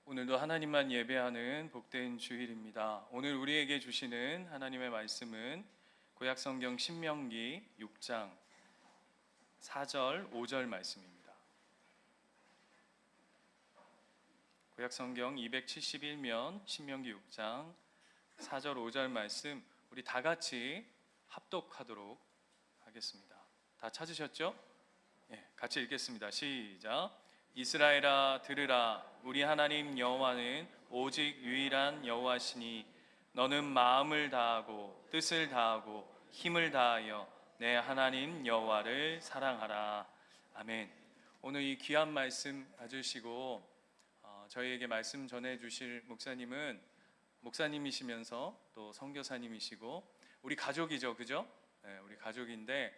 오늘도 하나님만 예배하는 복된 주일입니다. 오늘 우리에게 주시는 하나님의 말씀은 구약성경 신명기 6장 4절 5절 말씀입니다. 구약성경 271면 신명기 6장 4절 5절 말씀 우리 다 같이 합독하도록 하겠습니다. 다 찾으셨죠? 같이 읽겠습니다. 시작. 이스라엘아 들으라. 우리 하나님 여호와는 오직 유일한 여호와시니 너는 마음을 다하고 뜻을 다하고 힘을 다하여 내 하나님 여호와를 사랑하라. 아멘. 오늘 이 귀한 말씀 가지시고 저희에게 말씀 전해주실 목사님은 목사님이시면서 또 선교사님이시고 우리 가족이죠, 그죠? 네, 우리 가족인데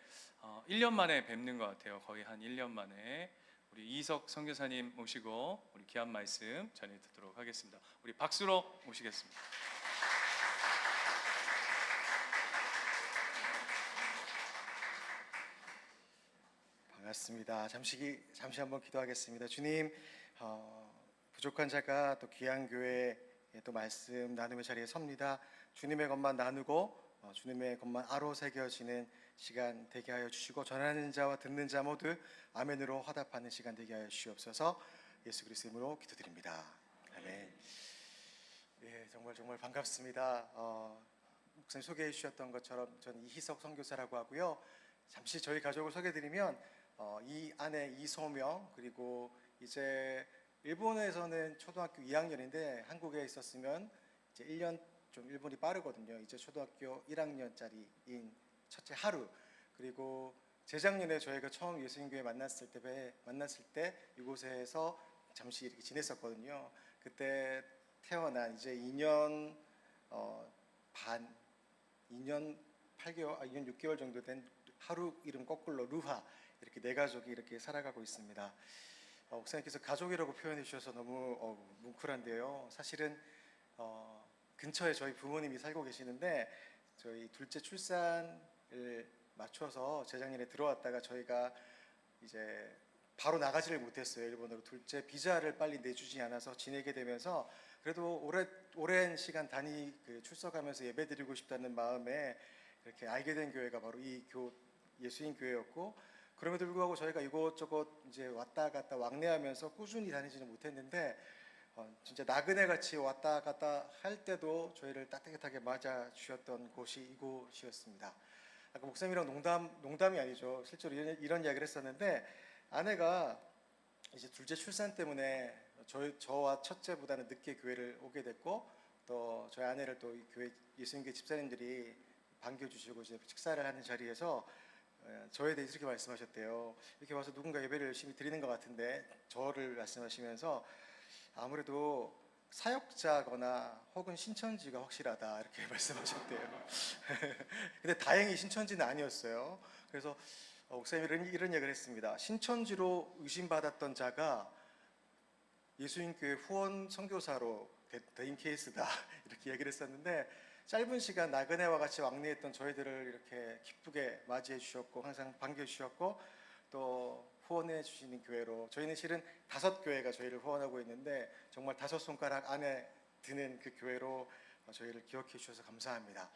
1년 만에 뵙는 것 같아요. 거의 한 1년 만에 우리 이석 선교사님 모시고 우리 귀한 말씀 전해 듣도록 하겠습니다. 우리 박수로 모시겠습니다. 반갑습니다. 잠시 한번 기도하겠습니다. 주님, 부족한 자가 또 귀한 교회에 또 말씀 나눔의 자리에 섭니다. 주님의 것만 나누고 주님의 것만 아로 새겨지는 시간 되게 하여 주시고 전하는 자와 듣는 자 모두 아멘으로 화답하는 시간 되게 하여 주시옵소서. 예수 그리스도 이름으로 기도드립니다. 아멘. 정말 반갑습니다. 목사님 소개해 주셨던 것처럼 저는 이희석 선교사라고 하고요. 잠시 저희 가족을 소개해드리면 이 아내 이소명, 그리고 이제 일본에서는 초등학교 2학년인데 한국에 있었으면 이제 1년 좀 일본이 빠르거든요. 이제 초등학교 1학년짜리인 첫째 하루, 그리고 재작년에 저희가 처음 예수님교회 만났을 때 이곳에서 잠시 이렇게 지냈었거든요. 그때 태어난 이제 2년 8개월, 2년 6개월 정도 된 하루, 이름 거꾸로 루하, 이렇게 네 가족이 이렇게 살아가고 있습니다. 목사님께서 가족이라고 표현해 주셔서 너무 뭉클한데요. 사실은 근처에 저희 부모님이 살고 계시는데 저희 둘째 출산을 맞춰서 재작년에 들어왔다가 저희가 이제 바로 나가지를 못했어요. 일본으로. 둘째 비자를 빨리 내주지 않아서 지내게 되면서 그래도 오랜 시간 출석하면서 예배드리고 싶다는 마음에 이렇게 알게 된 교회가 바로 이 예수님 교회였고, 그럼에도 불구하고 저희가 이곳저곳 이제 왔다 갔다 왕래하면서 꾸준히 다니지는 못했는데 진짜 나그네 같이 왔다 갔다 할 때도 저희를 따뜻하게 맞아 주셨던 곳이 이곳이었습니다. 아까 목사님이랑 농담이 아니죠. 실제로 이런 이야기를 했었는데, 아내가 이제 둘째 출산 때문에 저와 첫째보다는 늦게 교회를 오게 됐고, 또 저희 아내를 또 교회 예수님교회 집사님들이 반겨주시고 이제 식사를 하는 자리에서 저에 대해서 이렇게 말씀하셨대요. 이렇게 와서 누군가 예배를 열심히 드리는 것 같은데, 저를 말씀하시면서 아무래도 사역자거나 혹은 신천지가 확실하다, 이렇게 말씀하셨대요. 근데 다행히 신천지는 아니었어요. 그래서 목사님이 이런 얘기를 했습니다. 신천지로 의심받았던 자가 예수님교회 후원 선교사로 된 케이스다, 이렇게 얘기를 했었는데, 짧은 시간 나그네와 같이 왕래했던 저희들을 이렇게 기쁘게 맞이해 주셨고 항상 반겨 주셨고 또 후원해 주시는 교회로, 저희는 실은 5교회가 저희를 후원하고 있는데 정말 5손가락 안에 드는 그 교회로 저희를 기억해 주셔서 감사합니다.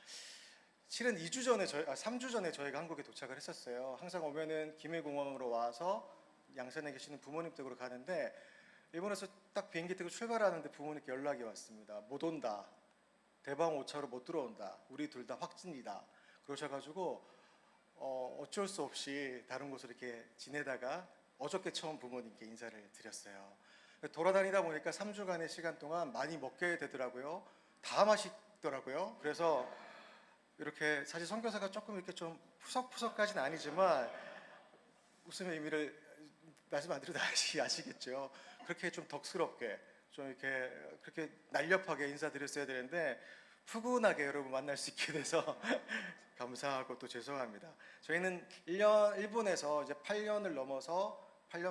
실은 3주 전에 저희가 한국에 도착을 했었어요. 항상 오면은 김해공항으로 와서 양산에 계시는 부모님 댁으로 가는데, 일본에서 딱 비행기 타고 출발하는데 부모님께 연락이 왔습니다. 못 온다, 대방 5차로 못 들어온다, 우리 둘 다 확진이다, 그러셔가지고 어쩔 수 없이 다른 곳으로 이렇게 지내다가 어저께 처음 부모님께 인사를 드렸어요. 돌아다니다 보니까 3주간의 시간 동안 많이 먹게 되더라고요. 다 맛있더라고요. 그래서 이렇게 사실 선교사가 조금 이렇게 좀 푸석푸석까지는 아니지만 웃음의 의미를 말씀 안 드려도 아시겠죠. 그렇게 좀 덕스럽게 좀 이렇게 그렇게 날렵하게 인사드렸어야 되는데 푸근하게 여러분 만날 수 있게 돼서 감사하고 또 죄송합니다. 저희는 일본에서 이제 8년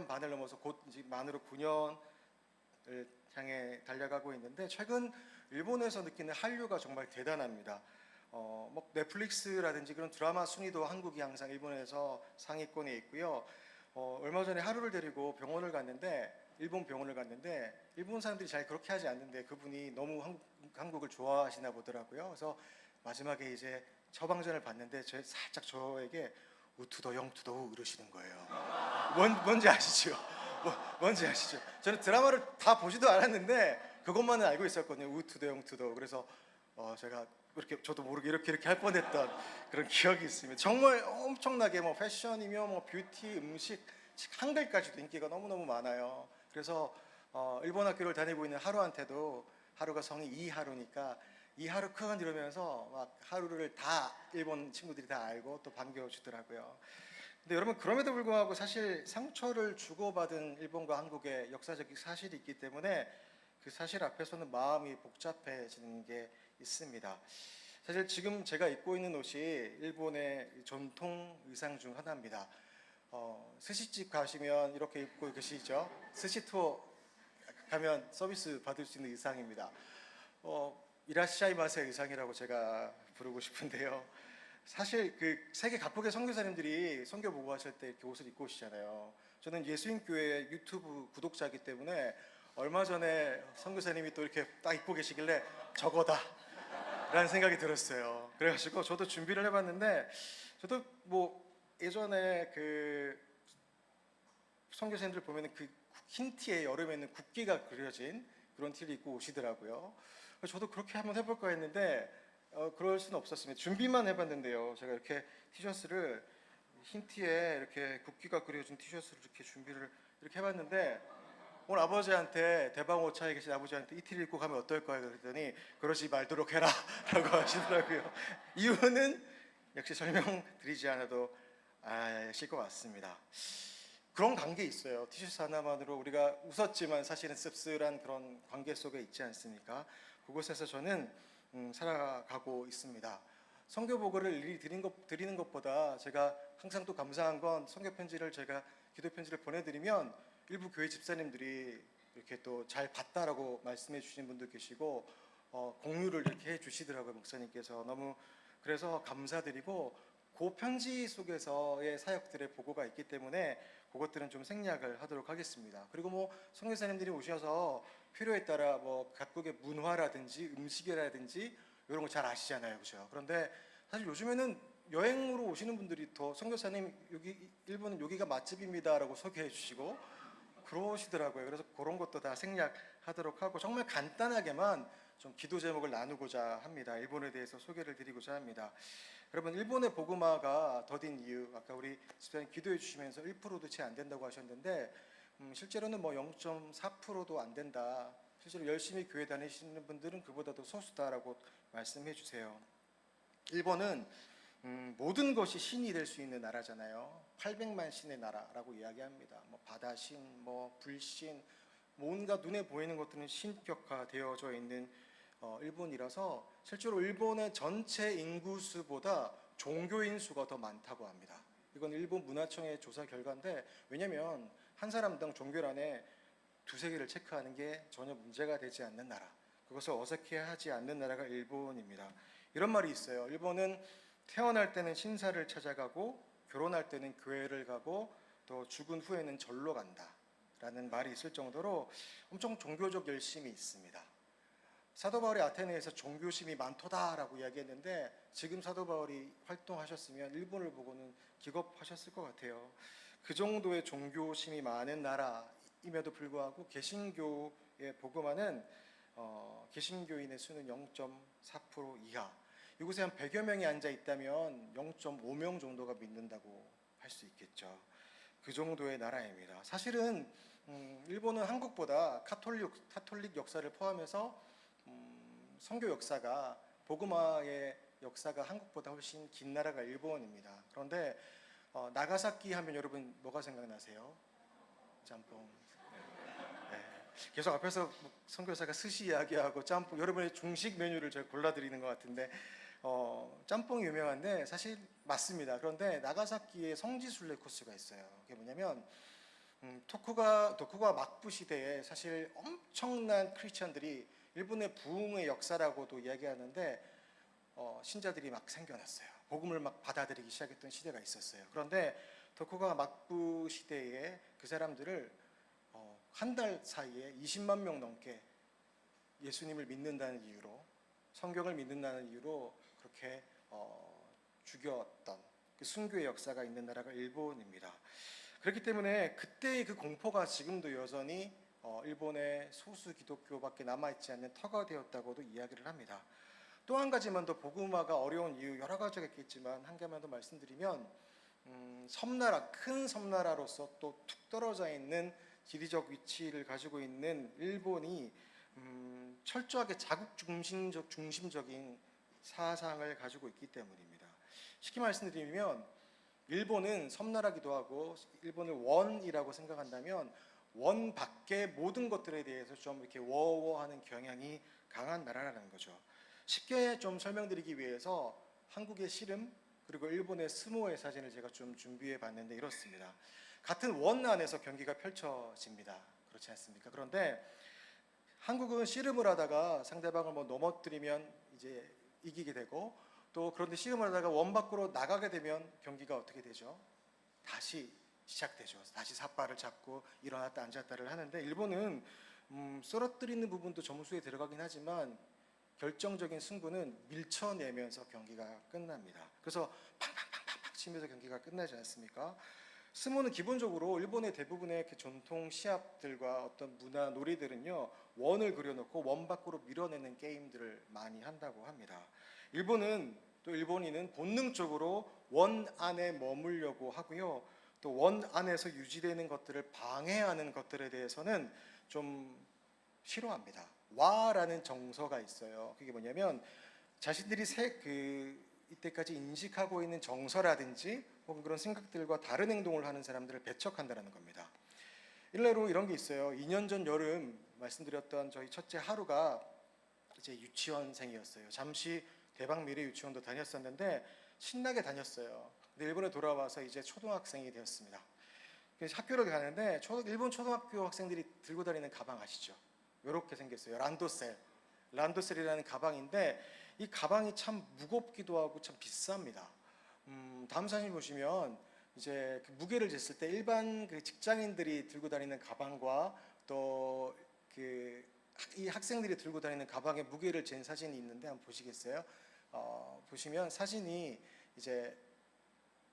반을 넘어서 곧 이제 만으로 9년을 향해 달려가고 있는데, 최근 일본에서 느끼는 한류가 정말 대단합니다. 뭐 넷플릭스라든지 그런 드라마 순위도 한국이 항상 일본에서 상위권에 있고요. 얼마 전에 하루를 데리고 병원을 갔는데 일본 병원을 갔는데 일본 사람들이 잘 그렇게 하지 않는데 그분이 너무 한국을 좋아하시나 보더라고요. 그래서 마지막에 이제 처방전을 봤는데 살짝 저에게 우투더 영투더 이러시는 거예요. 뭔지 아시죠? 뭔지 아시죠? 저는 드라마를 다 보지도 않았는데 그것만은 알고 있었거든요. 우투더 영투더. 그래서 제가 이렇게 저도 모르게 이렇게 할 뻔했던 그런 기억이 있습니다. 정말 엄청나게 뭐 패션이며 뭐 뷰티, 음식, 한글까지도 인기가 너무너무 많아요. 그래서 일본 학교를 다니고 있는 하루한테도 하루가 성이 이하루니까 이하루 큰 이러면서 막 하루를 다 일본 친구들이 다 알고 또 반겨주더라고요. 근데 여러분 그럼에도 불구하고 사실 상처를 주고받은 일본과 한국의 역사적인 사실이 있기 때문에 그 사실 앞에서는 마음이 복잡해지는 게 있습니다. 사실 지금 제가 입고 있는 옷이 일본의 전통 의상 중 하나입니다. 스시집 가시면 이렇게 입고 계시죠? 스시 투어 가면 서비스 받을 수 있는 의상입니다. 이라시아이마세 의상이라고 제가 부르고 싶은데요. 사실 그 세계 각국의 선교사님들이 선교 보고하실 때 이렇게 옷을 입고 오시잖아요. 저는 예수인교회 유튜브 구독자이기 때문에 얼마 전에 선교사님이 또 이렇게 딱 입고 계시길래 저거다 라는 생각이 들었어요. 그래가지고 저도 준비를 해봤는데 저도 뭐 예전에 그 선교사님들 보면은 그 흰 티에 여름에는 국기가 그려진 그런 티를 입고 오시더라고요. 저도 그렇게 한번 해볼까 했는데 그럴 수는 없었습니다. 준비만 해봤는데요. 제가 이렇게 티셔츠를 흰 티에 이렇게 국기가 그려진 티셔츠를 이렇게 준비를 이렇게 해봤는데 오늘 아버지한테 대방호차에 계신 아버지한테 이 티를 입고 가면 어떨까요? 그랬더니 그러지 말도록 해라 라고 하시더라고요. 이유는 역시 설명드리지 않아도 아실 것 같습니다. 그런 관계 있어요. 티셔츠 하나만으로 우리가 웃었지만 사실은 씁쓸한 그런 관계 속에 있지 않습니까? 그곳에서 저는 살아가고 있습니다. 선교 보고를 일일이 드리는 것보다 제가 항상 또 감사한 건 선교 편지를 제가 기도 편지를 보내드리면 일부 교회 집사님들이 이렇게 또 잘 봤다라고 말씀해 주시는 분도 계시고 공유를 이렇게 해 주시더라고요. 목사님께서 너무 그래서 감사드리고 그 편지 속에서의 사역들의 보고가 있기 때문에 그것들은 좀 생략을 하도록 하겠습니다. 그리고 뭐 선교사님들이 오셔서 필요에 따라 뭐 각국의 문화라든지 음식이라든지 이런 거 잘 아시잖아요, 그렇죠? 그런데 사실 요즘에는 여행으로 오시는 분들이 더 선교사님 여기 일본은 여기가 맛집입니다라고 소개해 주시고 그러시더라고요. 그래서 그런 것도 다 생략하도록 하고 정말 간단하게만 좀 기도 제목을 나누고자 합니다. 일본에 대해서 소개를 드리고자 합니다. 여러분 일본의 복음화가 더딘 이유 아까 우리 집사님 기도해 주시면서 1%도 채 안 된다고 하셨는데 실제로는 뭐 0.4%도 안 된다. 실제로 열심히 교회 다니시는 분들은 그보다도 소수다라고 말씀해 주세요. 일본은 모든 것이 신이 될 수 있는 나라잖아요. 800만 신의 나라라고 이야기합니다. 뭐 바다신, 뭐 불신, 온갖 눈에 보이는 것들은 신격화되어져 있는 일본이라서 실제로 일본의 전체 인구수보다 종교인 수가 더 많다고 합니다. 이건 일본 문화청의 조사 결과인데 왜냐하면 한 사람당 종교란에 두세 개를 체크하는 게 전혀 문제가 되지 않는 나라, 그것을 어색해하지 않는 나라가 일본입니다. 이런 말이 있어요. 일본은 태어날 때는 신사를 찾아가고 결혼할 때는 교회를 가고 또 죽은 후에는 절로 간다 라는 말이 있을 정도로 엄청 종교적 열심이 있습니다. 사도 바울이 아테네에서 종교심이 많도다라고 이야기했는데 지금 사도 바울이 활동하셨으면 일본을 보고는 기겁하셨을 것 같아요. 그 정도의 종교심이 많은 나라임에도 불구하고 개신교의 복음화는 개신교인의 수는 0.4% 이하. 이곳에 한 100여 명이 앉아 있다면 0.5명 정도가 믿는다고 할 수 있겠죠. 그 정도의 나라입니다. 사실은 일본은 한국보다 카톨릭 역사를 포함해서 선교 역사가 복음화의 역사가 한국보다 훨씬 긴 나라가 일본입니다. 그런데 나가사키 하면 여러분 뭐가 생각나세요? 짬뽕. 네. 계속 앞에서 선교사가 스시 이야기하고 짬뽕 여러분의 중식 메뉴를 제가 골라드리는 것 같은데 짬뽕이 유명한데 사실 맞습니다. 그런데 나가사키에 성지순례 코스가 있어요. 그게 뭐냐면 도쿠가 막부 시대에 사실 엄청난 크리스천들이 일본의 부흥의 역사라고도 이야기하는데 신자들이 막 생겨났어요. 복음을 막 받아들이기 시작했던 시대가 있었어요. 그런데 도쿠가 막부 시대에 그 사람들을 한 달 사이에 20만 명 넘게 예수님을 믿는다는 이유로, 성경을 믿는다는 이유로 그렇게 죽였던 그 순교의 역사가 있는 나라가 일본입니다. 그렇기 때문에 그때의 그 공포가 지금도 여전히 일본의 소수 기독교밖에 남아있지 않는 터가 되었다고도 이야기를 합니다. 또 한 가지만 더 복음화가 어려운 이유 여러 가지가 있겠지만 한 개만 더 말씀드리면 섬나라, 큰 섬나라로서 또 툭 떨어져 있는 지리적 위치를 가지고 있는 일본이 철저하게 자국 중심적인 사상을 가지고 있기 때문입니다. 쉽게 말씀드리면 일본은 섬나라기도 하고 일본을 원이라고 생각한다면 원 밖의 모든 것들에 대해서 좀 이렇게 워워하는 경향이 강한 나라라는 거죠. 쉽게 좀 설명드리기 위해서 한국의 씨름 그리고 일본의 스모의 사진을 제가 좀 준비해 봤는데 이렇습니다. 같은 원 안에서 경기가 펼쳐집니다. 그렇지 않습니까? 그런데 한국은 씨름을 하다가 상대방을 뭐 넘어뜨리면 이제 이기게 되고, 또 그런데 씨름을 하다가 원 밖으로 나가게 되면 경기가 어떻게 되죠? 다시 시작되죠. 다시 삿발을 잡고 일어났다 앉았다를 하는데, 일본은 쓰러뜨리는 부분도 점수에 들어가긴 하지만 결정적인 승부는 밀쳐내면서 경기가 끝납니다. 그래서 팡팡팡팡 치면서 경기가 끝나지 않습니까? 스모는 기본적으로 일본의 대부분의 전통 시합들과 어떤 문화 놀이들은요, 원을 그려놓고 원 밖으로 밀어내는 게임들을 많이 한다고 합니다. 일본인은 본능적으로 원 안에 머물려고 하고요, 또 원 안에서 유지되는 것들을 방해하는 것들에 대해서는 좀 싫어합니다. 와라는 정서가 있어요. 그게 뭐냐면 자신들이 이때까지 인식하고 있는 정서라든지 혹은 그런 생각들과 다른 행동을 하는 사람들을 배척한다는 겁니다. 일례로 이런 게 있어요. 2년 전 여름 말씀드렸던 저희 첫째 하루가 이제 유치원생이었어요. 잠시 대박 미래 유치원도 다녔었는데 신나게 다녔어요. 근데 일본에 돌아와서 이제 초등학생이 되었습니다. 그래서 학교를 가는데 일본 초등학교 학생들이 들고 다니는 가방 아시죠? 이렇게 생겼어요. 란도셀이라는 가방인데 이 가방이 참 무겁기도 하고 참 비쌉니다. 다음 사진 보시면 이제 그 무게를 쟀을 때 일반 그 직장인들이 들고 다니는 가방과 또 이 학생들이 들고 다니는 가방의 무게를 잰 사진이 있는데 한번 보시겠어요? 보시면 사진이 이제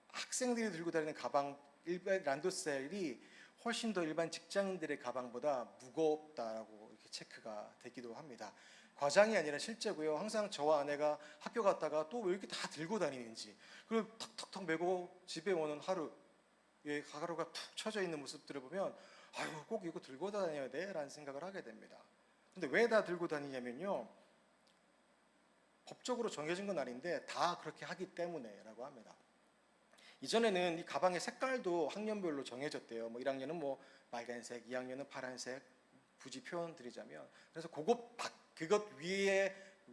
학생들이 들고 다니는 가방 일반 란도셀이 훨씬 더 일반 직장인들의 가방보다 무겁다라고 이렇게 체크가 되기도 합니다. 과장이 아니라 실제고요. 항상 저와 아내가 학교 갔다가 또 왜 이렇게 다 들고 다니는지, 그리고 턱턱턱 메고 집에 오는 하루가 푹 처져 있는 모습들을 보면 아유, 꼭 이거 들고 다녀야 돼 라는 생각을 하게 됩니다. 근데 왜 다 들고 다니냐면요, 법적으로 정해진 건 아닌데 다 그렇게 하기 때문에 라고 합니다. 이전에는 이 가방의 색깔도 학년별로 정해졌대요. 뭐 1학년은 뭐 빨간색, 2학년은 파란색, 굳이 표현 드리자면. 그래서 그것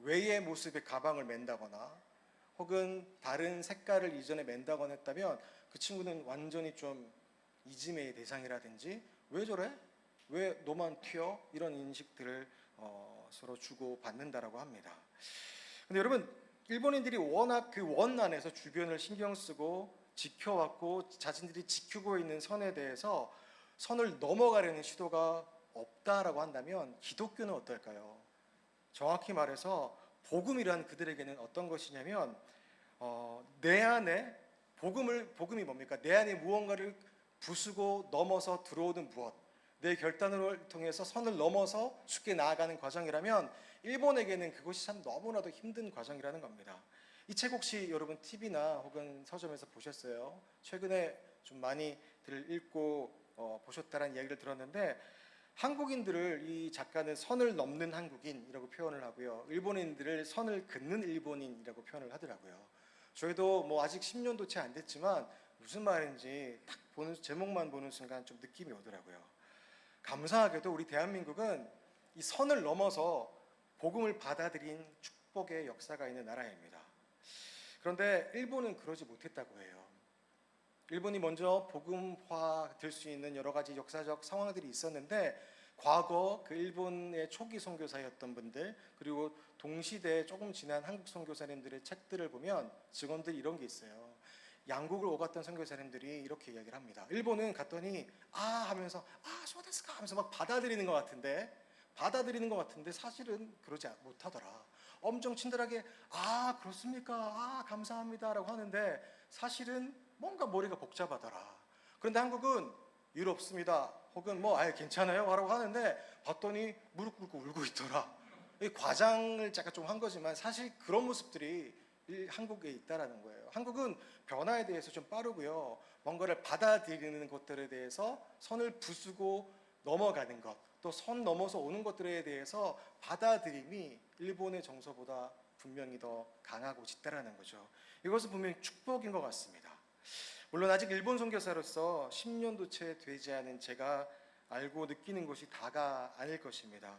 외의 모습의 가방을 맨다거나 혹은 다른 색깔을 이전에 맨다거나 했다면 그 친구는 완전히 좀 이지매의 대상이라든지 왜 저래? 왜 너만 튀어? 이런 인식들을 서로 주고 받는다라고 합니다. 근데 여러분, 일본인들이 워낙 그 원 안에서 주변을 신경 쓰고 지켜왔고 자신들이 지키고 있는 선에 대해서 선을 넘어가려는 시도가 없다라고 한다면 기독교는 어떨까요? 정확히 말해서 복음이란 그들에게는 어떤 것이냐면 내 안에 복음이 뭡니까? 내 안에 무언가를 부수고 넘어서 들어오는 무엇, 내 결단을 통해서 선을 넘어서 쉽게 나아가는 과정이라면 일본에게는 그것이 참 너무나도 힘든 과정이라는 겁니다. 이 책 혹시 여러분 TV나 혹은 서점에서 보셨어요? 최근에 좀 많이들 읽고 보셨다는 이야기를 들었는데, 한국인들을 이 작가는 선을 넘는 한국인이라고 표현을 하고요, 일본인들을 선을 긋는 일본인이라고 표현을 하더라고요. 저희도 뭐 아직 10년도 채 안 됐지만 무슨 말인지 딱 제목만 보는 순간 좀 느낌이 오더라고요. 감사하게도 우리 대한민국은 이 선을 넘어서 복음을 받아들인 축복의 역사가 있는 나라입니다. 그런데 일본은 그러지 못했다고 해요. 일본이 먼저 복음화 될 수 있는 여러 가지 역사적 상황들이 있었는데, 과거 그 일본의 초기 선교사였던 분들, 그리고 동시대에 조금 지난 한국 선교사님들의 책들을 보면 증언들이 이런 게 있어요. 양국을 오갔던 선교사님들이 이렇게 이야기를 합니다. 일본은 갔더니 하면서 소데스까 하면서 막 받아들이는 것 같은데 사실은 그러지 못하더라. 엄청 친절하게 그렇습니까? 감사합니다라고 하는데 사실은 뭔가 머리가 복잡하더라. 그런데 한국은 일 없습니다. 혹은 괜찮아요 라고 하는데 봤더니 무릎 꿇고 울고 있더라. 이 과장을 잠깐 좀 한 거지만 사실 그런 모습들이 한국에 있다라는 거예요. 한국은 변화에 대해서 좀 빠르고요. 뭔가를 받아들이는 것들에 대해서 선을 부수고 넘어가는 것, 또 선 넘어서 오는 것들에 대해서 받아들임이 일본의 정서보다 분명히 더 강하고 짙다라는 거죠. 이것은 분명히 축복인 것 같습니다. 물론 아직 일본 선교사로서 10년도 채 되지 않은 제가 알고 느끼는 것이 다가 아닐 것입니다.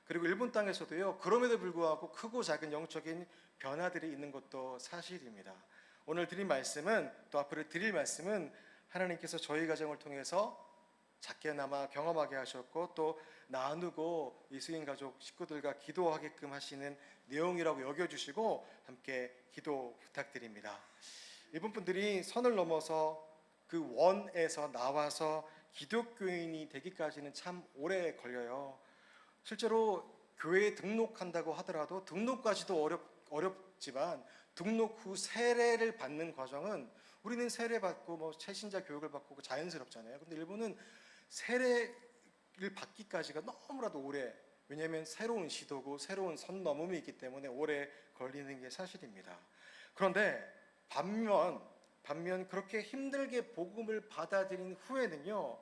그리고 일본 땅에서도요, 그럼에도 불구하고 크고 작은 영적인 변화들이 있는 것도 사실입니다. 오늘 드린 말씀은, 또 앞으로 드릴 말씀은 하나님께서 저희 가정을 통해서 작게나마 경험하게 하셨고 또 나누고 이스인 가족 식구들과 기도하게끔 하시는 내용이라고 여겨주시고 함께 기도 부탁드립니다. 일본 분들이 선을 넘어서 그 원에서 나와서 기독교인이 되기까지는 참 오래 걸려요. 실제로 교회에 등록한다고 하더라도 등록까지도 어렵지만 등록 후 세례를 받는 과정은 우리는 세례 받고 채신자 교육을 받고 자연스럽잖아요. 근데 일본은 세례를 받기까지가 너무나도 오래, 왜냐하면 새로운 시도고 새로운 선 넘음이 있기 때문에 오래 걸리는 게 사실입니다. 그런데 반면 그렇게 힘들게 복음을 받아들인 후에는요,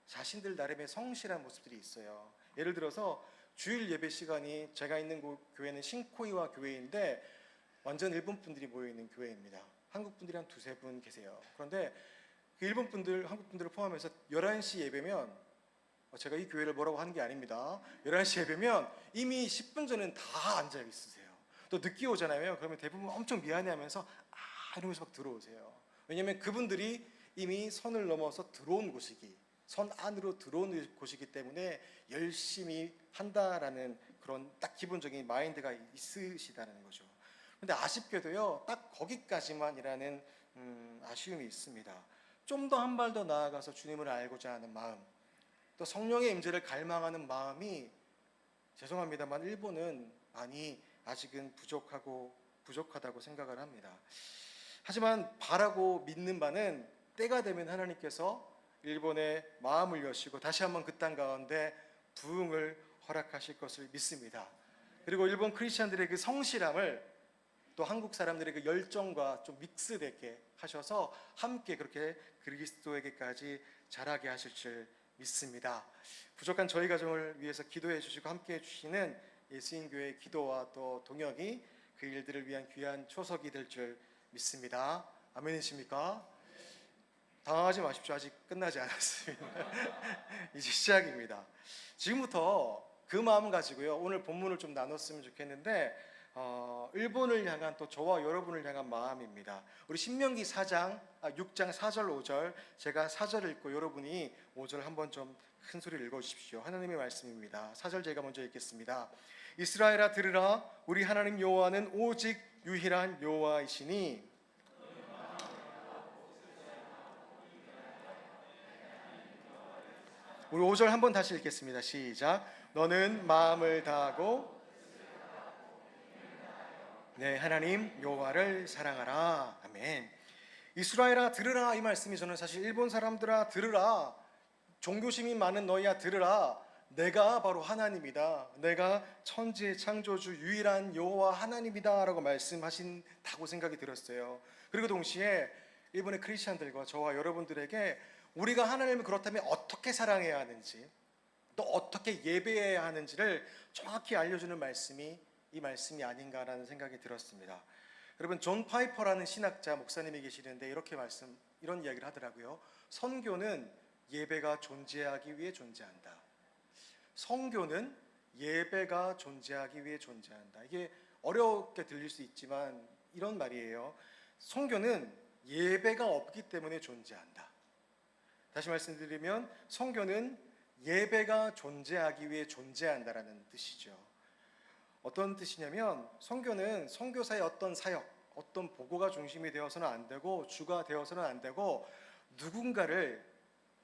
자신들 나름의 성실한 모습들이 있어요. 예를 들어서 주일 예배 시간이, 제가 있는 교회는 신코이와 교회인데 완전 일본 분들이 모여있는 교회입니다. 한국 분들이 한 두세 분 계세요. 그런데 그 일본 분들, 한국 분들을 포함해서 11시 예배면, 제가 이 교회를 뭐라고 하는 게 아닙니다. 11시 예배면 이미 10분 전엔 다 앉아 있으세요. 또 늦게 오잖아요. 그러면 대부분 엄청 미안해하면서 이러면서 막 들어오세요. 왜냐하면 그분들이 이미 선을 넘어서 들어온 곳이기, 선 안으로 들어온 곳이기 때문에 열심히 한다라는 그런 딱 기본적인 마인드가 있으시다는 거죠. 근데 아쉽게도요, 딱 거기까지만이라는 아쉬움이 있습니다. 좀 더 한 발 더 나아가서 주님을 알고자 하는 마음, 또 성령의 임재를 갈망하는 마음이, 죄송합니다만 일본은 많이 아직은 부족하다고 생각을 합니다. 하지만 바라고 믿는 바는 때가 되면 하나님께서 일본의 마음을 여시고 다시 한번 그 땅 가운데 부흥을 허락하실 것을 믿습니다. 그리고 일본 크리스천들의 그 성실함을 또 한국 사람들의 그 열정과 좀 믹스되게 하셔서 함께 그렇게 그리스도에게까지 자라게 하실 줄 믿습니다. 부족한 저희 가정을 위해서 기도해 주시고 함께 해주시는 예수인교회의 기도와 또 동역이 그 일들을 위한 귀한 초석이 될 줄 믿습니다. 아멘이십니까? 당황하지 마십시오. 아직 끝나지 않았습니다. 이제 시작입니다. 지금부터 그 마음 가지고요, 오늘 본문을 좀 나눴으면 좋겠는데 일본을 향한, 또 저와 여러분을 향한 마음입니다. 우리 신명기 6장 4절 5절, 제가 4절 읽고 여러분이 5절 한번 좀 큰 소리를 읽어주십시오. 하나님의 말씀입니다. 4절 제가 먼저 읽겠습니다. 이스라엘아 들으라, 우리 하나님 여호와는 오직 유일한 여호와이시니 우리 5절 한번 다시 읽겠습니다. 시작. 너는 마음을 다하고 네, 하나님 여호와를 사랑하라. 아멘. 이스라엘아 들으라, 이 말씀이 저는 사실 일본 사람들아 들으라, 종교심이 많은 너희야 들으라, 내가 바로 하나님이다, 내가 천지의 창조주 유일한 여호와 하나님이다 라고 말씀하신다고 생각이 들었어요. 그리고 동시에 일본의 크리스천들과 저와 여러분들에게 우리가 하나님을 그렇다면 어떻게 사랑해야 하는지, 또 어떻게 예배해야 하는지를 정확히 알려주는 말씀이 이 말씀이 아닌가라는 생각이 들었습니다. 여러분, 존 파이퍼라는 신학자 목사님이 계시는데 이런 이야기를 하더라고요. 선교는 예배가 존재하기 위해 존재한다. 선교는 예배가 존재하기 위해 존재한다. 이게 어렵게 들릴 수 있지만 이런 말이에요. 선교는 예배가 없기 때문에 존재한다. 다시 말씀드리면 선교는 예배가 존재하기 위해 존재한다라는 뜻이죠. 어떤 뜻이냐면 선교는 선교사의 어떤 사역, 어떤 보고가 중심이 되어서는 안 되고 주가 되어서는 안 되고 누군가를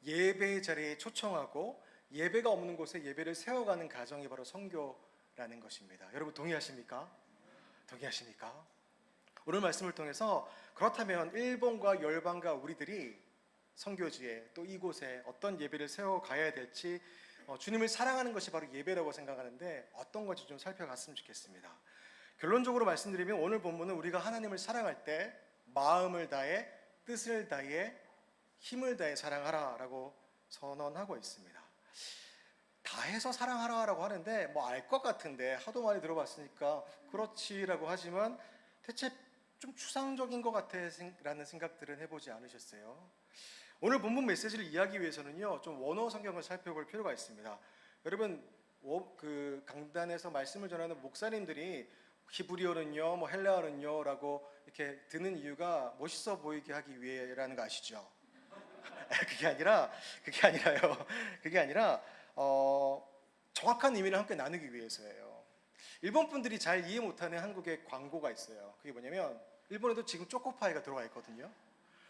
예배의 자리에 초청하고 예배가 없는 곳에 예배를 세워가는 가정이 바로 선교라는 것입니다. 여러분 동의하십니까? 동의하십니까? 오늘 말씀을 통해서 그렇다면 일본과 열방과 우리들이 선교지에 또 이곳에 어떤 예배를 세워가야 될지 주님을 사랑하는 것이 바로 예배라고 생각하는데 어떤 건지 좀 살펴봤으면 좋겠습니다. 결론적으로 말씀드리면 오늘 본문은 우리가 하나님을 사랑할 때 마음을 다해 뜻을 다해 힘을 다해 사랑하라라고 선언하고 있습니다. 다해서 사랑하라라고 하는데 뭐 알 것 같은데 하도 많이 들어봤으니까 그렇지라고 하지만 대체 좀 추상적인 것 같아라는 생각들은 해보지 않으셨어요? 오늘 본문 메시지를 이해하기 위해서는요 좀 원어 성경을 살펴볼 필요가 있습니다. 여러분 그 강단에서 말씀을 전하는 목사님들이 히브리어는요 뭐 헬라어는요라고 이렇게 드는 이유가 멋있어 보이게 하기 위해라는 거 아시죠? 그게 아니라요. 그게 아니라 정확한 의미를 함께 나누기 위해서예요. 일본 분들이 잘 이해 못하는 한국의 광고가 있어요. 그게 뭐냐면 일본에도 지금 초코파이가 들어와 있거든요.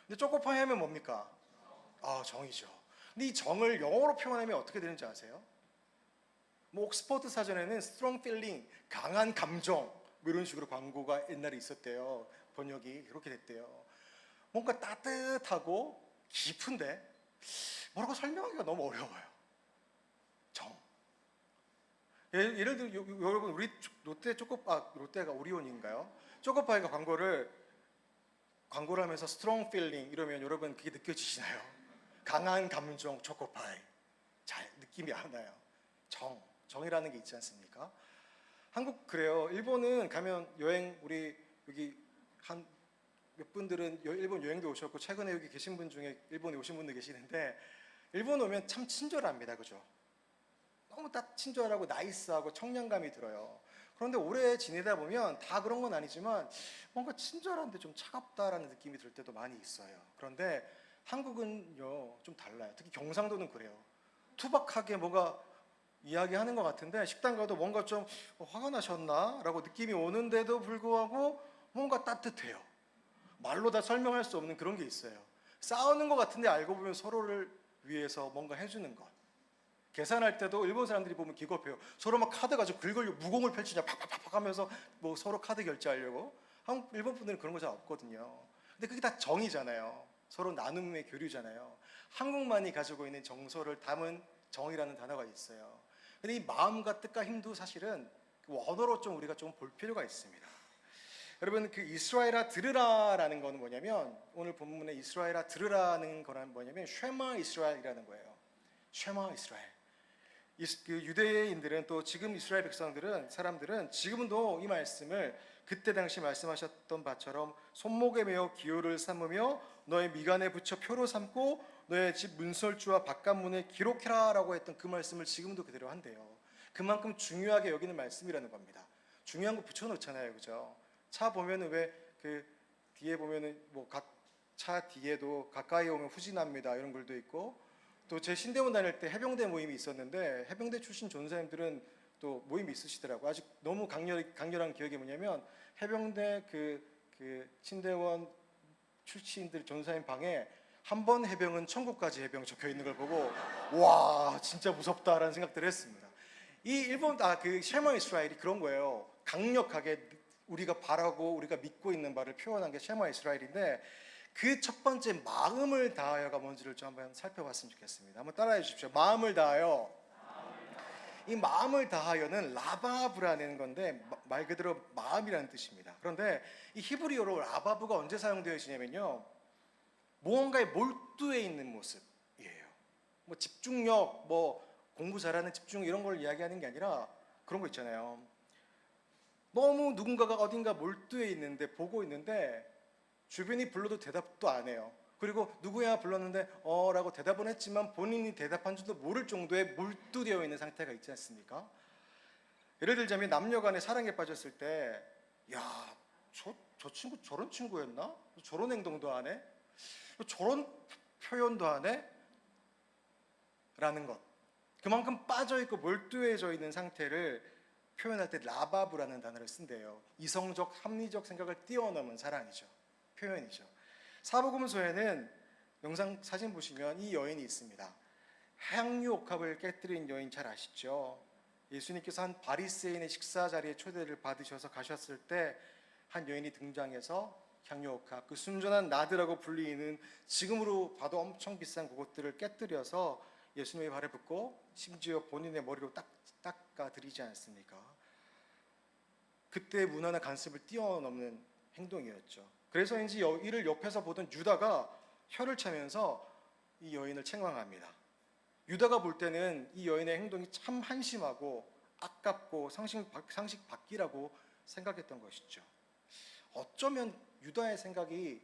근데 초코파이 하면 뭡니까? 정이죠. 근데 이 정을 영어로 표현하면 어떻게 되는지 아세요? 뭐 옥스퍼드 사전에는 strong feeling, 강한 감정 뭐 이런 식으로 광고가 옛날에 있었대요. 번역이 그렇게 됐대요. 뭔가 따뜻하고 깊은데 뭐라고 설명하기가 너무 어려워요. 정. 예를 들어 여러분 우리 롯데 롯데가 오리온인가요? 초코파이가 광고를 하면서 strong feeling 이러면 여러분 그게 느껴지시나요? 강한 감정 초코파이. 잘 느낌이 안 나요. 정이라는 게 있지 않습니까? 한국 그래요. 일본은 가면 여행 우리 여기 한 몇 분들은 일본 여행도 오셨고 최근에 여기 계신 분 중에 일본에 오신 분들 계시는데 일본 오면 참 친절합니다. 그죠? 너무 딱 친절하고 나이스하고 청량감이 들어요. 그런데 오래 지내다 보면 다 그런 건 아니지만 뭔가 친절한데 좀 차갑다라는 느낌이 들 때도 많이 있어요. 그런데 한국은요 좀 달라요. 특히 경상도는 그래요. 투박하게 뭔가 이야기하는 것 같은데 식당 가도 뭔가 좀 화가 나셨나? 라고 느낌이 오는데도 불구하고 뭔가 따뜻해요. 말로 다 설명할 수 없는 그런 게 있어요. 싸우는 것 같은데 알고 보면 서로를 위해서 뭔가 해주는 것. 계산할 때도 일본 사람들이 보면 기겁해요. 서로 막 카드 가지고 긁으려 무공을 펼치냐 팍팍팍 하면서 뭐 서로 카드 결제하려고. 일본 분들은 그런 거 잘 없거든요. 근데 그게 다 정이잖아요. 서로 나눔의 교류잖아요. 한국만이 가지고 있는 정서를 담은 정이라는 단어가 있어요. 근데 이 마음과 뜻과 힘도 사실은 원어로 좀 우리가 좀 볼 필요가 있습니다. 여러분 그 이스라엘아 들으라라는 거는 뭐냐면 오늘 본문에 이스라엘아 들으라는 거는 뭐냐면 쉐마 이스라엘이라는 거예요. 쉐마 이스라엘. 그 유대인들은 또 지금 이스라엘 백성들은 사람들은 지금도 이 말씀을 그때 당시 말씀하셨던 바처럼 손목에 메어 기호를 삼으며 너의 미간에 붙여 표로 삼고 너의 집 문설주와 바깥문에 기록해라라고 했던 그 말씀을 지금도 그대로 한대요. 그만큼 중요하게 여기는 말씀이라는 겁니다. 중요한 거 붙여놓잖아요, 그죠? 차 보면은 왜 그 뒤에 보면은 뭐 각 차 뒤에도 가까이 오면 후진합니다 이런 글도 있고 또 제 신대원 다닐 때 해병대 모임이 있었는데 해병대 출신 전사님들은 또 모임이 있으시더라고. 아직 너무 강렬한 기억이 뭐냐면 해병대 그 신대원 출신들 전사님 방에 한 번 해병은 천국까지 해병 적혀 있는 걸 보고 와 진짜 무섭다라는 생각들을 했습니다. 이 일본 그 쉐마 이스라엘이 그런 거예요. 강력하게 우리가 바라고 우리가 믿고 있는 바를 표현한 게 쉐마 이스라엘인데 그 첫 번째 마음을 다하여가 뭔지를 좀 한번 살펴봤으면 좋겠습니다. 한번 따라해 주십시오. 마음을 다하여. 이 마음을 다하여는 라바브라는 건데 말 그대로 마음이라는 뜻입니다. 그런데 이 히브리어로 라바브가 언제 사용되어지냐면요. 무언가에 몰두해 있는 모습이에요. 뭐 집중력, 뭐 공부 잘하는 집중 이런 걸 이야기하는 게 아니라 그런 거 있잖아요. 너무 누군가가 어딘가 몰두해 있는데 보고 있는데 주변이 불러도 대답도 안 해요. 그리고 누구야 불렀는데 라고 대답은 했지만 본인이 대답한 줄도 모를 정도의 몰두되어 있는 상태가 있지 않습니까? 예를 들자면 남녀 간에 사랑에 빠졌을 때 야, 저 친구 저런 친구였나? 저런 행동도 안 해? 저런 표현도 안 해? 라는 것. 그만큼 빠져있고 몰두해져 있는 상태를 표현할 때 라바브라는 단어를 쓴대요. 이성적, 합리적 생각을 뛰어넘은 사랑이죠. 표현이죠. 사복음서에는 영상 사진 보시면 이 여인이 있습니다. 향유 옥합을 깨뜨린 여인 잘 아시죠? 예수님께서 한 바리새인의 식사 자리에 초대를 받으셔서 가셨을 때 한 여인이 등장해서 향유 옥합, 그 순전한 나드라고 불리는 지금으로 봐도 엄청 비싼 그것들을 깨뜨려서 예수님의 발에 붓고 심지어 본인의 머리로 닦아드리지 않습니까? 그때 문화나 관습을 뛰어넘는 행동이었죠. 그래서인지 이를 옆에서 보던 유다가 혀를 차면서 이 여인을 책망합니다. 유다가 볼 때는 이 여인의 행동이 참 한심하고 아깝고 상식 밖이라고 생각했던 것이죠. 어쩌면 유다의 생각이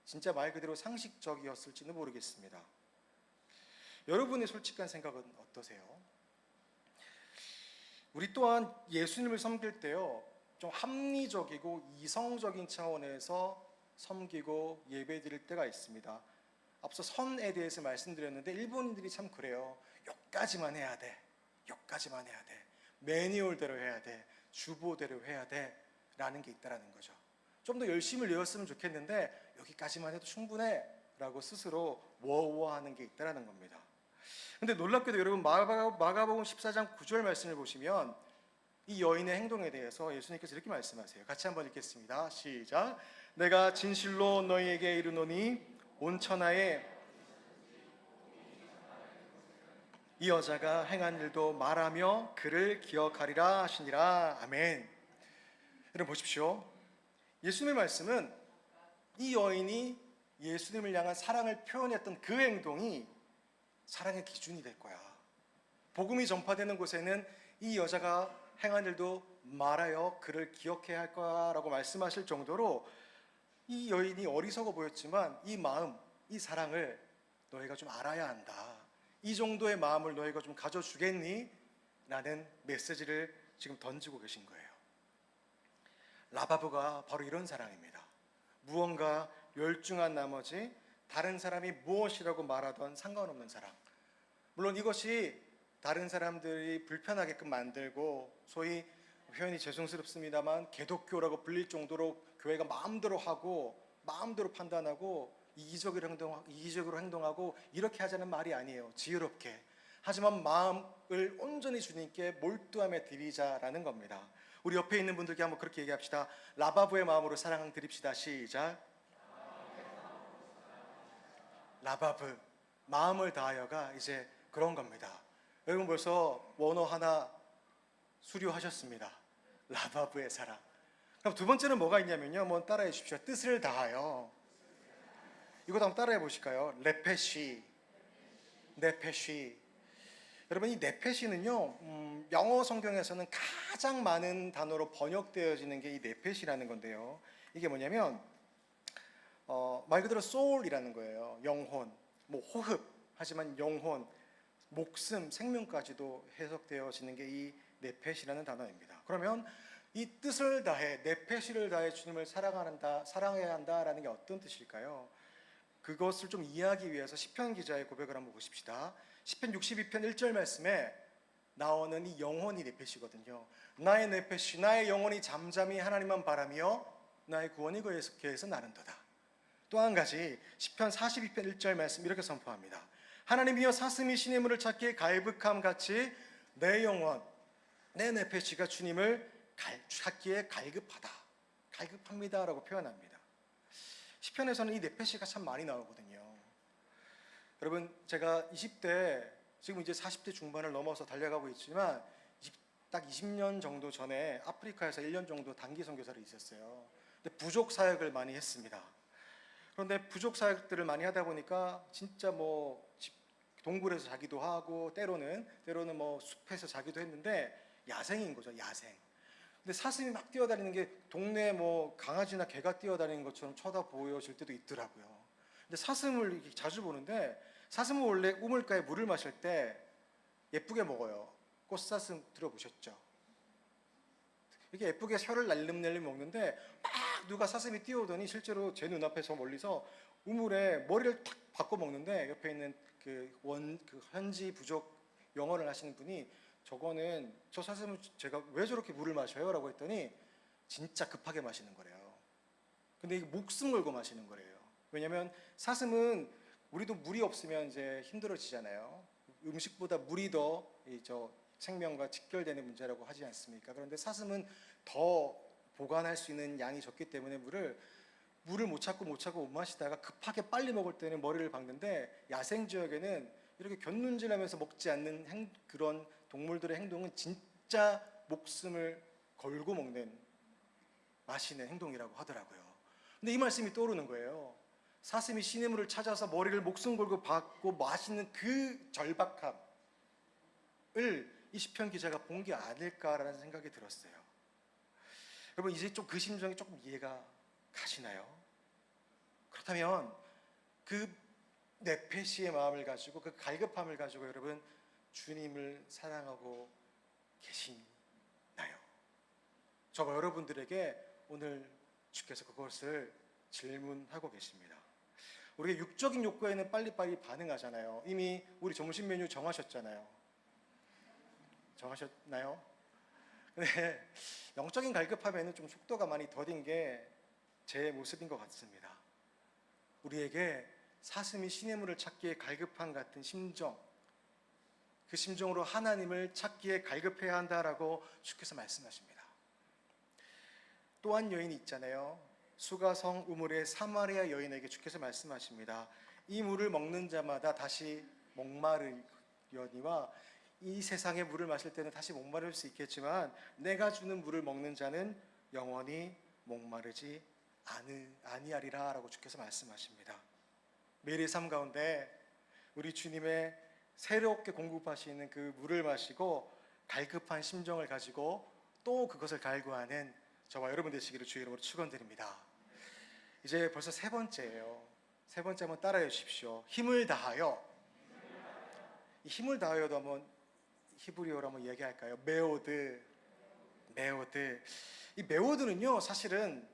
진짜 말 그대로 상식적이었을지는 모르겠습니다. 여러분의 솔직한 생각은 어떠세요? 우리 또한 예수님을 섬길 때요, 좀 합리적이고 이성적인 차원에서 섬기고 예배드릴 때가 있습니다. 앞서 선에 대해서 말씀드렸는데 일본인들이 참 그래요. 여기까지만 해야 돼. 여기까지만 해야 돼. 매뉴얼대로 해야 돼. 주보대로 해야 돼. 라는 게 있다라는 거죠. 좀 더 열심히 외웠으면 좋겠는데 여기까지만 해도 충분해. 라고 스스로 워워하는 게 있다라는 겁니다. 근데 놀랍게도 여러분 마가복음 14장 9절 말씀을 보시면 이 여인의 행동에 대해서 예수님께서 이렇게 말씀하세요. 같이 한번 읽겠습니다. 시작. 내가 진실로 너희에게 이르노니 온 천하에 이 여자가 행한 일도 말하며 그를 기억하리라 하시니라. 아멘. 여러분 보십시오. 예수님의 말씀은 이 여인이 예수님을 향한 사랑을 표현했던 그 행동이 사랑의 기준이 될 거야. 복음이 전파되는 곳에는 이 여자가 행한 일도 말하여 그를 기억해야 할 거라고 말씀하실 정도로 이 여인이 어리석어 보였지만 이 마음, 이 사랑을 너희가 좀 알아야 한다. 이 정도의 마음을 너희가 좀 가져주겠니? 라는 메시지를 지금 던지고 계신 거예요. 라바브가 바로 이런 사랑입니다. 무언가 열중한 나머지 다른 사람이 무엇이라고 말하던 상관없는 사랑. 물론 이것이 다른 사람들이 불편하게끔 만들고 소위 표현이 죄송스럽습니다만 개독교라고 불릴 정도로 교회가 마음대로 하고 마음대로 판단하고 이기적으로 행동하고 이렇게 하자는 말이 아니에요. 지혜롭게. 하지만 마음을 온전히 주님께 몰두함에 드리자라는 겁니다. 우리 옆에 있는 분들께 한번 그렇게 얘기합시다. 라바브의 마음으로 사랑 드립시다. 시작. 라바브, 마음을 다하여가 이제 그런 겁니다. 여러분 벌써 원어 하나 수료하셨습니다. 라바브의 사랑. 그럼 두 번째는 뭐가 있냐면요. 한번 따라해 주십시오. 뜻을 다하여. 이것도 한번 따라해 보실까요? 레페시. 네페시. 여러분 이 네페시는요. 영어 성경에서는 가장 많은 단어로 번역되어지는 게 이 네페시라는 건데요. 이게 뭐냐면 말 그대로 soul이라는 거예요. 영혼, 뭐 호흡, 하지만 영혼, 목숨, 생명까지도 해석되어지는 게 이 네페시라는 단어입니다. 그러면 이 뜻을 다해, 네페시를 다해 주님을 사랑해야 한다라는 게 어떤 뜻일까요? 그것을 좀 이해하기 위해서 시편 기자의 고백을 한번 보십시다. 시편 62편 1절 말씀에 나오는 이 영혼이 네페시거든요. 나의 네페시, 나의 영혼이 잠잠히 하나님만 바라며 나의 구원이 그에서 나는도다. 또 한 가지 시편 42편 1절 말씀 이렇게 선포합니다. 하나님이여 사슴이 신의 물을 찾기에 갈급함 같이 내 영혼, 내 네페시가 주님을 찾기에 갈급합니다라고 표현합니다. 시편에서는 이 네페시가 참 많이 나오거든요. 여러분 제가 20대, 지금 이제 40대 중반을 넘어서 달려가고 있지만 딱 20년 정도 전에 아프리카에서 1년 정도 단기 선교사를 있었어요. 근데 부족 사역을 많이 했습니다. 그런데 부족 사역들을 많이 하다 보니까 진짜 뭐 동굴에서 자기도 하고 때로는 뭐 숲에서 자기도 했는데 야생인 거죠, 야생. 근데 사슴이 막 뛰어다니는 게 동네 뭐 강아지나 개가 뛰어다니는 것처럼 쳐다보여질 때도 있더라고요. 근데 사슴을 이렇게 자주 보는데 사슴은 원래 우물가에 물을 마실 때 예쁘게 먹어요. 꽃사슴 들어보셨죠? 이렇게 예쁘게 혀를 날름날름 먹는데 막 누가 사슴이 뛰어오더니 실제로 제 눈앞에서 멀리서 우물에 머리를 탁 바꿔 먹는데 옆에 있는 그 현지 부족 영어를 하시는 분이 저거는 저 사슴은 제가 왜 저렇게 물을 마셔요? 라고 했더니 진짜 급하게 마시는 거래요. 근데 이게 목숨 걸고 마시는 거래요. 왜냐면 사슴은 우리도 물이 없으면 이제 힘들어지잖아요. 음식보다 물이 더 생명과 직결되는 문제라고 하지 않습니까? 그런데 사슴은 더 보관할 수 있는 양이 적기 때문에 물을 못 찾고 못 마시다가 급하게 빨리 먹을 때는 머리를 박는데, 야생 지역에는 이렇게 곁눈질하면서 먹지 않는 그런 동물들의 행동은 진짜 목숨을 걸고 마시는 행동이라고 하더라고요. 근데 이 말씀이 떠오르는 거예요. 사슴이 시냇물을 찾아서 머리를 목숨 걸고 박고 마시는 그 절박함을 이 시편 기자가 본 게 아닐까라는 생각이 들었어요. 여러분, 이제 좀 그 심정이 조금 이해가 가시나요? 그렇다면 그 네페시의 마음을 가지고, 그 갈급함을 가지고 여러분 주님을 사랑하고 계시나요? 저와 여러분들에게 오늘 주께서 그것을 질문하고 계십니다. 우리가 육적인 욕구에는 빨리빨리 반응하잖아요. 이미 우리 점심 메뉴 정하셨잖아요. 정하셨나요? 근데 영적인 갈급함에는 좀 속도가 많이 더딘 게 제 모습인 것 같습니다. 우리에게 사슴이 시냇물을 찾기에 갈급한 같은 심정, 그 심정으로 하나님을 찾기에 갈급해야 한다라고 주께서 말씀하십니다. 또 한 여인이 있잖아요. 수가성 우물의 사마리아 여인에게 주께서 말씀하십니다. 이 물을 먹는 자마다 다시 목마르려니와, 이 세상의 물을 마실 때는 다시 목마를 수 있겠지만 내가 주는 물을 먹는 자는 영원히 목마르지 아니하리라 라고 주께서 말씀하십니다. 매일의 삶 가운데 우리 주님의 새롭게 공급하시는 그 물을 마시고 갈급한 심정을 가지고 또 그것을 갈구하는 저와 여러분 되시기를 주의 이름으로 축원드립니다. 이제 벌써 세 번째예요. 세 번째 한번 따라해 주십시오. 힘을 다하여. 이 힘을 다하여도 한번 히브리어로 한번 이야기할까요? 메오드. 이 메오드는요, 사실은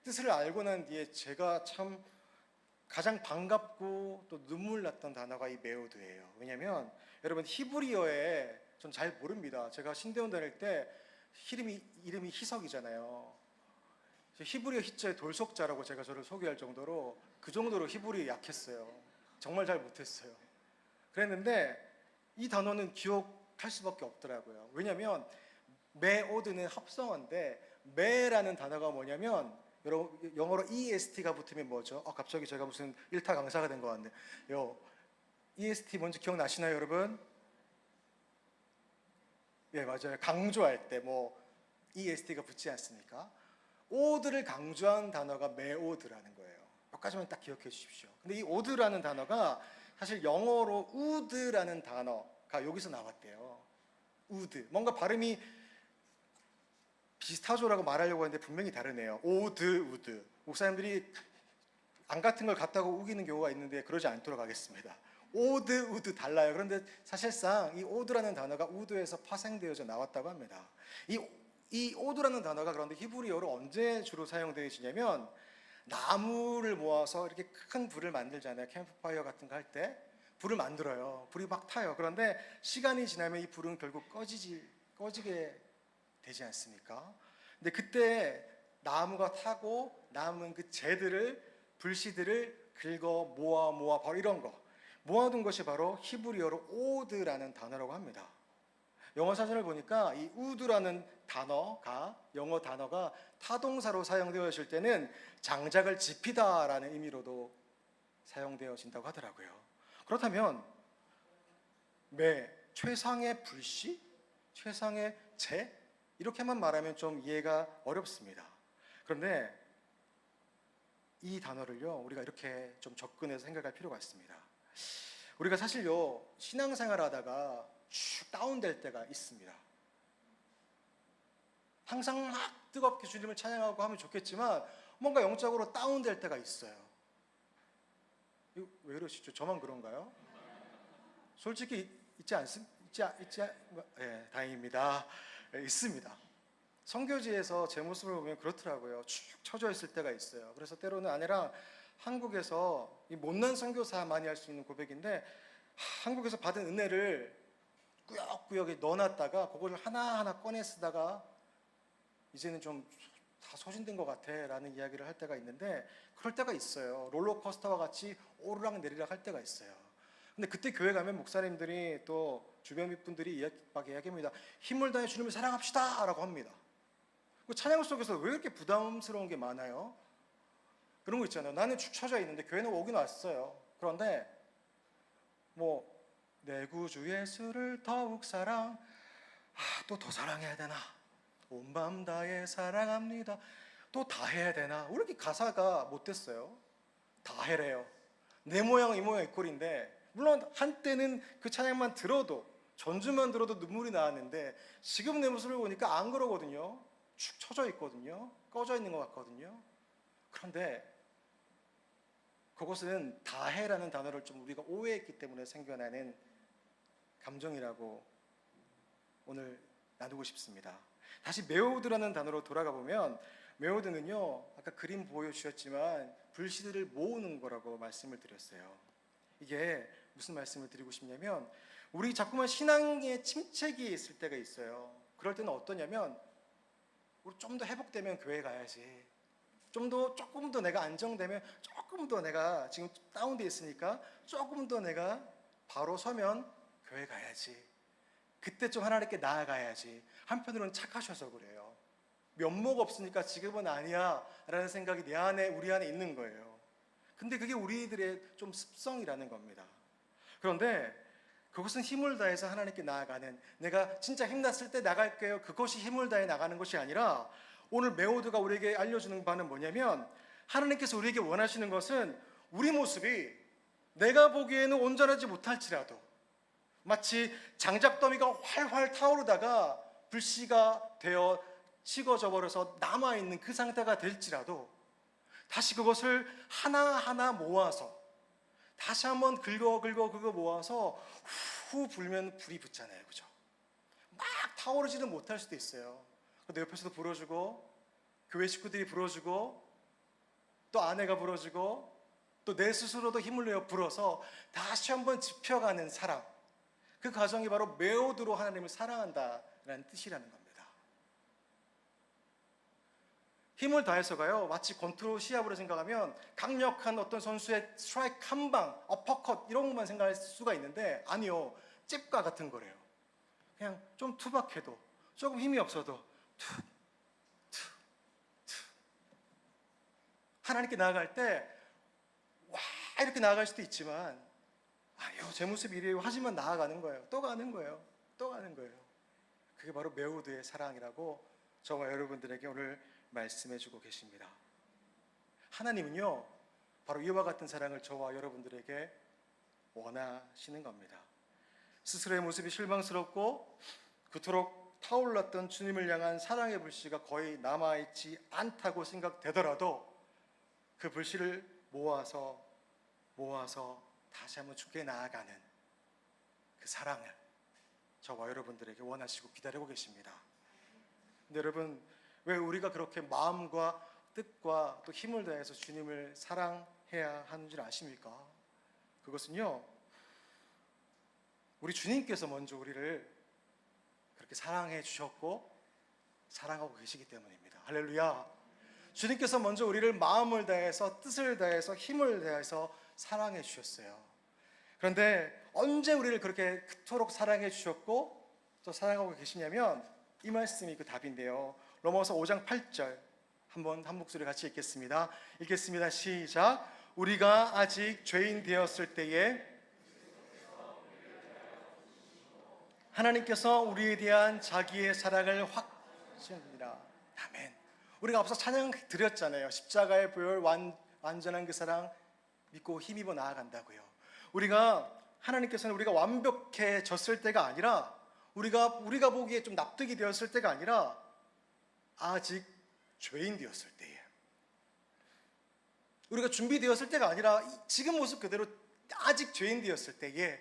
뜻을 알고 난 뒤에 제가 참 가장 반갑고 또 눈물 났던 단어가 이 메오드예요. 왜냐하면 여러분 히브리어에 전 잘 모릅니다. 제가 신대원 다닐 때 이름이 희석이잖아요. 히브리어 희자의 돌속자라고 제가 저를 소개할 정도로, 그 정도로 히브리어에 약했어요. 정말 잘 못했어요. 그랬는데 이 단어는 기억할 수밖에 없더라고요. 왜냐하면 메오드는 합성어인데, 메라는 단어가 뭐냐면, 여러분 영어로 EST가 붙으면 뭐죠? 갑자기 제가 무슨 일타 강사가 된 것 같네요. EST 뭔지 기억나시나요, 여러분? 예, 맞아요. 강조할 때 EST가 붙지 않습니까? 오드를 강조한 단어가 메오드라는 거예요. 여기까지만 딱 기억해 주십시오. 근데 이 오드라는 단어가 사실 영어로 우드라는 단어가 여기서 나왔대요. 우드. 뭔가 발음이 비슷하죠라고 말하려고 하는데 분명히 다르네요. 오드, 우드. 목사님들이 안 같은 걸 갖다고 우기는 경우가 있는데 그러지 않도록 하겠습니다. 오드, 우드 달라요. 그런데 사실상 이 오드라는 단어가 우드에서 파생되어져 나왔다고 합니다. 이 오드라는 단어가 그런데 히브리어로 언제 주로 사용되어지냐면, 나무를 모아서 이렇게 큰 불을 만들잖아요. 캠프파이어 같은 거 할 때 불을 만들어요. 불이 막 타요. 그런데 시간이 지나면 이 불은 결국 꺼지게 되지 않습니까? 근데 그때 나무가 타고 남은 그 불씨들을 긁어 모아 바로 이런 거 모아둔 것이 바로 히브리어로 오드라는 단어라고 합니다. 영어 사전을 보니까 이 우드라는 영어 단어가 타동사로 사용되어질 때는 장작을 지피다라는 의미로도 사용되어진다고 하더라고요. 그렇다면 최상의 불씨? 최상의 재? 이렇게만 말하면 좀 이해가 어렵습니다. 그런데 이 단어를요, 우리가 이렇게 좀 접근해서 생각할 필요가 있습니다. 우리가 사실요, 신앙생활 하다가 쭉 다운될 때가 있습니다. 항상 막 뜨겁게 주님을 찬양하고 하면 좋겠지만 뭔가 영적으로 다운될 때가 있어요. 이거 왜 이러시죠? 저만 그런가요? 솔직히 다행입니다. 있습니다. 선교지에서 제 모습을 보면 그렇더라고요. 축 처져 있을 때가 있어요. 그래서 때로는 아내랑 한국에서 이 못난 선교사만이 할 수 있는 고백인데, 한국에서 받은 은혜를 꾸역꾸역 넣어놨다가 그걸 하나하나 꺼내 쓰다가 이제는 좀 다 소진된 것 같아 라는 이야기를 할 때가 있는데, 그럴 때가 있어요. 롤러코스터와 같이 오르락 내리락 할 때가 있어요. 근데 그때 교회 가면 목사님들이 또 주변 분들이 막 이야기합니다. 힘을 다해 주님을 사랑합시다 라고 합니다. 그 찬양 속에서 왜 이렇게 부담스러운 게 많아요? 그런 거 있잖아요. 나는 축 처져 있는데 교회는 오긴 왔어요. 그런데 뭐 내 구주 예수를 더욱 사랑, 또 더 사랑해야 되나? 온 밤 다해 사랑합니다. 또 다 해야 되나? 왜 이렇게 가사가 못됐어요? 다 해래요. 내 모양 이 모양 이 꼴인데, 물론 한때는 그 찬양만 들어도, 전주만 들어도 눈물이 나왔는데 지금 내 모습을 보니까 안 그러거든요. 축 처져 있거든요. 꺼져 있는 것 같거든요. 그런데 그것은 다해라는 단어를 좀 우리가 오해했기 때문에 생겨나는 감정이라고 오늘 나누고 싶습니다. 다시 메오드라는 단어로 돌아가 보면, 메오드는요, 아까 그림 보여주셨지만 불씨들을 모으는 거라고 말씀을 드렸어요. 이게 무슨 말씀을 드리고 싶냐면, 우리 자꾸만 신앙의 침체기에 있을 때가 있어요. 그럴 때는 어떠냐면, 우리 좀 더 회복되면 교회 가야지, 조금 더 내가 안정되면, 조금 더 내가 지금 다운돼 있으니까 조금 더 내가 바로 서면 교회 가야지, 그때 좀 하나님께 나아가야지. 한편으로는 착하셔서 그래요. 면목 없으니까 지금은 아니야 라는 생각이 내 안에, 우리 안에 있는 거예요. 근데 그게 우리들의 좀 습성이라는 겁니다. 그런데 그것은 힘을 다해서 하나님께 나아가는, 내가 진짜 힘났을 때 나갈게요, 그것이 힘을 다해 나가는 것이 아니라, 오늘 메오드가 우리에게 알려주는 바는 뭐냐면, 하나님께서 우리에게 원하시는 것은 우리 모습이 내가 보기에는 온전하지 못할지라도, 마치 장작더미가 활활 타오르다가 불씨가 되어 식어져 버려서 남아있는 그 상태가 될지라도, 다시 그것을 하나하나 모아서 다시 한번 긁어 모아서 후 불면 불이 붙잖아요. 그죠? 막 타오르지는 못할 수도 있어요. 근데 옆에서도 불어주고, 교회 식구들이 불어주고, 또 아내가 불어주고, 또 내 스스로도 힘을 내어 불어서 다시 한번 짚혀가는 사랑, 그 과정이 바로 메오드로 하나님을 사랑한다라는 뜻이라는 겁니다. 힘을 다해서가요, 마치 권투 시합으로 생각하면 강력한 어떤 선수의 스트라이크 한 방, 어퍼컷 이런 것만 생각할 수가 있는데, 아니요, 잽과 같은 거래요. 그냥 좀 투박해도, 조금 힘이 없어도 툭 하나님께 나아갈 때 와 이렇게 나아갈 수도 있지만, 아유 제 모습이 이래요 하지만 나아가는 거예요. 또 가는 거예요. 또 가는 거예요. 그게 바로 메오드의 사랑이라고 저와 여러분들에게 오늘 말씀해 주고 계십니다. 하나님은요, 바로 이와 같은 사랑을 저와 여러분들에게 원하시는 겁니다. 스스로의 모습이 실망스럽고 그토록 타올랐던 주님을 향한 사랑의 불씨가 거의 남아있지 않다고 생각되더라도, 그 불씨를 모아서 다시 한번 주께 나아가는 그 사랑을 저와 여러분들에게 원하시고 기다리고 계십니다. 근데 여러분, 왜 우리가 그렇게 마음과 뜻과 또 힘을 다해서 주님을 사랑해야 하는 줄 아십니까? 그것은요, 우리 주님께서 먼저 우리를 그렇게 사랑해 주셨고 사랑하고 계시기 때문입니다. 할렐루야. 주님께서 먼저 우리를 마음을 다해서, 뜻을 다해서, 힘을 다해서 사랑해 주셨어요. 그런데 언제 우리를 그렇게 그토록 사랑해 주셨고 또 사랑하고 계시냐면, 이 말씀이 그 답인데요. 로마서 5장 8절 한번 한 목소리 같이 읽겠습니다. 읽겠습니다. 시작. 우리가 아직 죄인 되었을 때에 하나님께서 우리에 대한 자기의 사랑을 확증합니다. 아멘. 우리가 앞서 찬양 드렸잖아요. 십자가의 보혈, 완전한 그 사랑 믿고 힘입어 나아간다고요. 하나님께서는 우리가 완벽해졌을 때가 아니라, 우리가 보기에 좀 납득이 되었을 때가 아니라, 아직 죄인 되었을 때에, 우리가 준비되었을 때가 아니라 지금 모습 그대로 아직 죄인 되었을 때에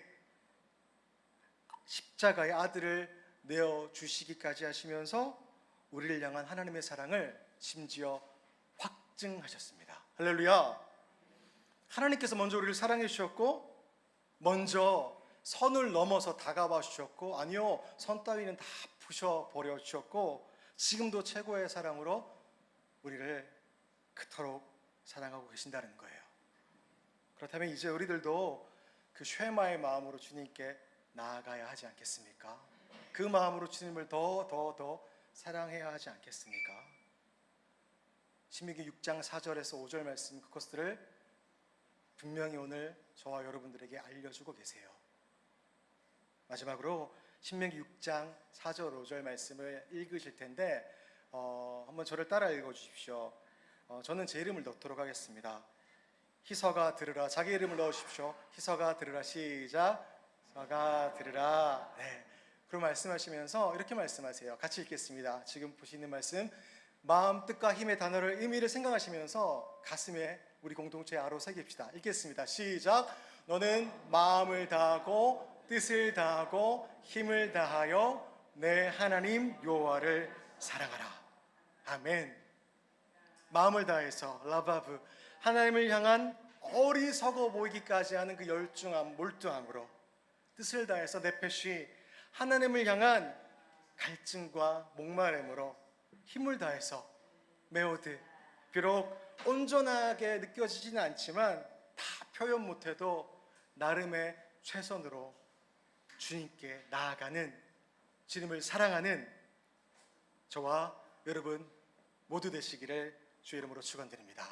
십자가의 아들을 내어주시기까지 하시면서 우리를 향한 하나님의 사랑을 심지어 확증하셨습니다. 할렐루야. 하나님께서 먼저 우리를 사랑해 주셨고, 먼저 선을 넘어서 다가와 주셨고, 아니요, 선 따위는 다 부셔버려 주셨고, 지금도 최고의 사랑으로 우리를 그토록 사랑하고 계신다는 거예요. 그렇다면 이제 우리들도 그 쉐마의 마음으로 주님께 나아가야 하지 않겠습니까? 그 마음으로 주님을 더 사랑해야 하지 않겠습니까? 신명기 6장 4절에서 5절 말씀, 그것들을 분명히 오늘 저와 여러분들에게 알려주고 계세요. 마지막으로 신명기 6장 4절 5절 말씀을 읽으실 텐데 한번 저를 따라 읽어주십시오. 저는 제 이름을 넣도록 하겠습니다. 희서가 들으라. 자기 이름을 넣으십시오. 희서가 들으라. 시작. 희서가 들으라. 네. 그럼 말씀하시면서 이렇게 말씀하세요. 같이 읽겠습니다. 지금 보시는 말씀, 마음, 뜻과 힘의 단어를, 의미를 생각하시면서 가슴에 우리 공동체에 아로 새깁시다. 읽겠습니다. 시작. 너는 마음을 다하고 뜻을 다하고 힘을 다하여 내 하나님 여호와를 사랑하라. 아멘. 마음을 다해서 라바브, 하나님을 향한 어리석어 보이기까지 하는 그 열중함, 몰두함으로, 뜻을 다해서 네페시, 하나님을 향한 갈증과 목마름으로, 힘을 다해서 메오드, 비록 온전하게 느껴지지는 않지만 다 표현 못해도 나름의 최선으로 주님께 나아가는, 주님을 사랑하는 저와 여러분 모두 되시기를 주의 이름으로 축원드립니다.